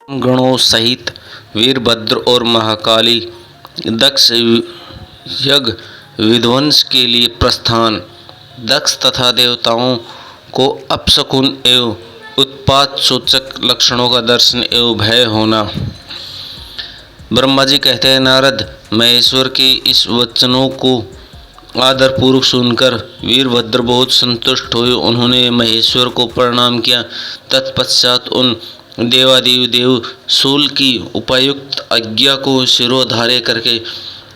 गणों सहित वीरभद्र और महाकाली दक्ष यज्ञ विध्वंस के लिए प्रस्थान। दक्ष तथा देवताओं को अपशकुन एवं उत्पात सूचक लक्षणों का दर्शन एवं भय होना। ब्रह्मा जी कहते हैं, नारद, महेश्वर के इस वचनों को आदरपूर्वक सुनकर वीरभद्र बहुत संतुष्ट हुए। उन्होंने महेश्वर को प्रणाम किया। तत्पश्चात उन देवादिदेव देव शूल की उपायुक्त आज्ञा को शिरोधार्य करके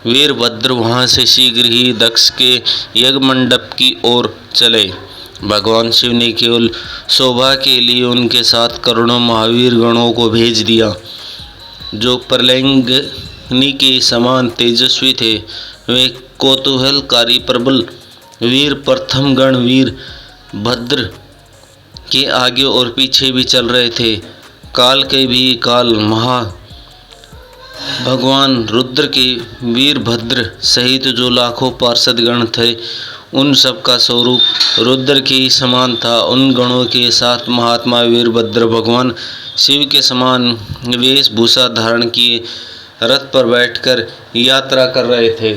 वीरभद्र वहाँ से शीघ्र ही दक्ष के यज्ञ मंडप की ओर चले। भगवान शिव ने केवल शोभा के लिए उनके साथ करोड़ों महावीर गणों को भेज दिया, जो प्रलयंगिनी के समान तेजस्वी थे। वे कौतूहलकारी प्रबल वीर प्रथम गण वीर भद्र के आगे और पीछे भी चल रहे थे। काल के भी काल महा भगवान रुद्र के वीरभद्र सहित जो लाखों पार्षद गण थे, उन सब का स्वरूप रुद्र के ही समान था। उन गणों के साथ महात्मा वीरभद्र भगवान शिव के समान वेशभूषा धारण किए रथ पर बैठकर यात्रा कर रहे थे।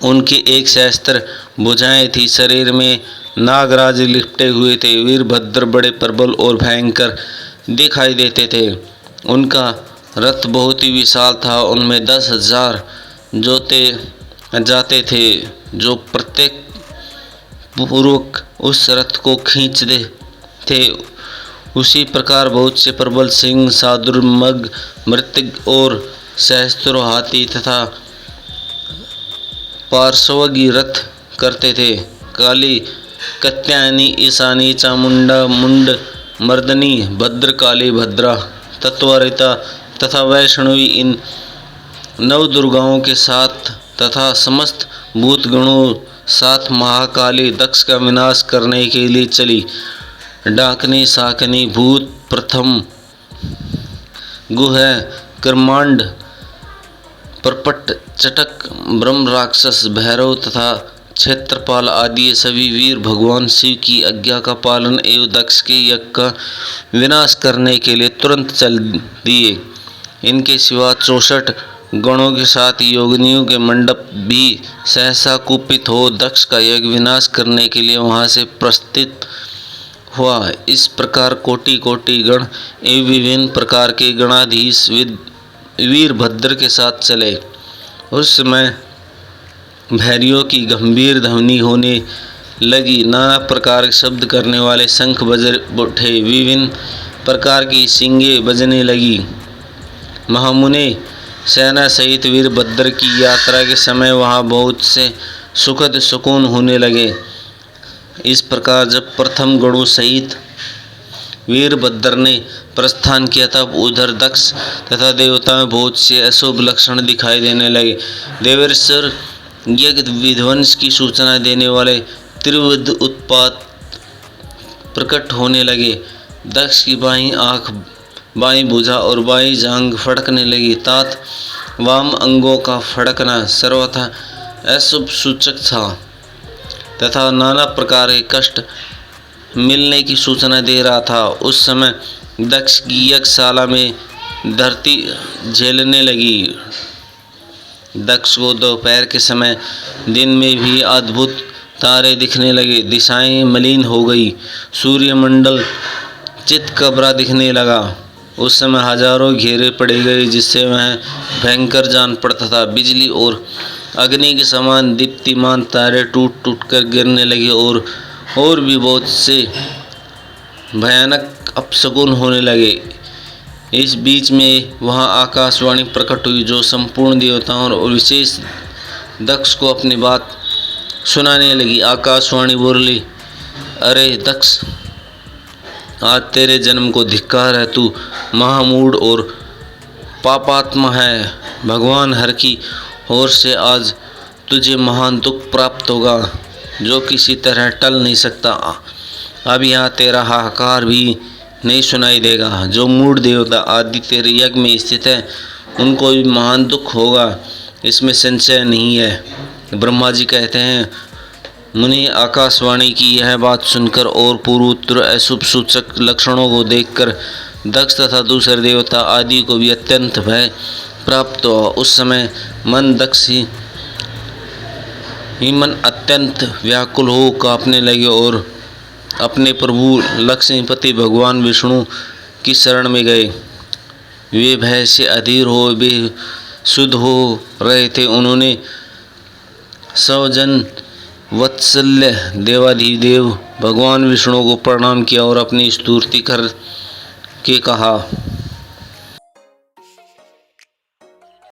उनकी एक सहस्त्र भुजाएं थी, शरीर में नागराज लिपटे हुए थे। वीरभद्र बड़े प्रबल और भयंकर दिखाई देते थे। उनका रथ बहुत ही विशाल था। उनमें 10,000 जोते जाते थे, जो प्रत्येक पूर्वक उस रथ को खींचते थे। उसी प्रकार बहुत से प्रबल सिंह, सादुर, मग, मृतक और सहस्त्रों हाथी तथा पार्श्वगी रथ करते थे। काली, कत्यायनी, ईशानी, चामुंडा, मुंड, मर्दनी, भद्रकाली, भद्रा, तत्वरिता तथा वैष्णवी इन नवदुर्गाओं के साथ तथा समस्त भूतगणों साथ महाकाली दक्ष का विनाश करने के लिए चली। डाकनी, शाकनी, भूत, प्रथम, गुह, कर्मांड, प्रपट, चटक, ब्रह्म, राक्षस, भैरव तथा क्षेत्रपाल आदि सभी वीर भगवान शिव की आज्ञा का पालन एवं दक्ष के यज्ञ का विनाश करने के लिए तुरंत चल दिए। इनके सिवा 64 गणों के साथ योगिनियों के मंडप भी सहसा कुपित हो दक्ष का यज्ञ विनाश करने के लिए वहां से प्रस्थित हुआ। इस प्रकार कोटि कोटि गण एवं विभिन्न प्रकार के गणाधीश वीरभद्र के साथ चले। उस समय भैरियों की गंभीर ध्वनि होने लगी। नाना प्रकार के शब्द करने वाले शंख बज उठे। विभिन्न प्रकार की सींगे बजने लगी। महामुने सेना सहित वीरभद्र की यात्रा के समय वहाँ बहुत से सुखद सुकून होने लगे। इस प्रकार जब प्रथम गणों सहित वीरभद्र ने प्रस्थान किया, तब उधर दक्ष तथा देवता में बहुत से अशुभ लक्षण दिखाई देने लगे। देवेश्वर यज्ञ विध्वंस की सूचना देने वाले त्रिविध उत्पात प्रकट होने लगे। दक्ष की बाईं आंख, बाईं भुजा और बाईं जांघ फड़कने लगी। तात वाम अंगों का फड़कना सर्वथा अशुभ सूचक था तथा नाना प्रकार के कष्ट मिलने की सूचना दे रहा था। उस समय दक्ष की यज्ञशाला में धरती झेलने लगी। दक्ष को दोपहर के समय दिन में भी अद्भुत तारे दिखने लगे। दिशाएं मलिन हो गई। सूर्यमंडल चितकबरा दिखने लगा। उस समय हजारों घेरे पड़े गए, जिससे वह भयंकर जान पड़ता था। बिजली और अग्नि के समान दीप्तिमान तारे टूट टूट कर गिरने लगे और भी बहुत से भयानक अपशकुन होने लगे। इस बीच में वहाँ आकाशवाणी प्रकट हुई, जो संपूर्ण देवताओं और विशेष दक्ष को अपनी बात सुनाने लगी। आकाशवाणी बोली, अरे दक्ष, आज तेरे जन्म को धिक्कार है। तू महामूढ़ और पापात्मा है। भगवान हर की ओर से आज तुझे महान दुख प्राप्त होगा, जो किसी तरह टल नहीं सकता। अब यहाँ तेरा हाहाकार भी नहीं सुनाई देगा। जो मूढ़ देवता आदि तेरे यज्ञ में स्थित है, उनको भी महान दुख होगा, इसमें संशय नहीं है। ब्रह्मा जी कहते हैं, मुनि, आकाशवाणी की यह बात सुनकर और पूर्वोत्तर अशुभ सूचक लक्षणों को देखकर दक्ष तथा दूसरे देवता आदि को भी अत्यंत भय प्राप्त हुआ। उस समय दक्ष ही मन अत्यंत व्याकुल हो कांपने लगे और अपने प्रभु लक्ष्मीपति भगवान विष्णु की शरण में गए। वे भय से अधीर हो बेसुध हो रहे थे। उन्होंने सौजन वत्सल्य देवाधिदेव भगवान विष्णु को प्रणाम किया और अपनी स्तुति कर के कहा,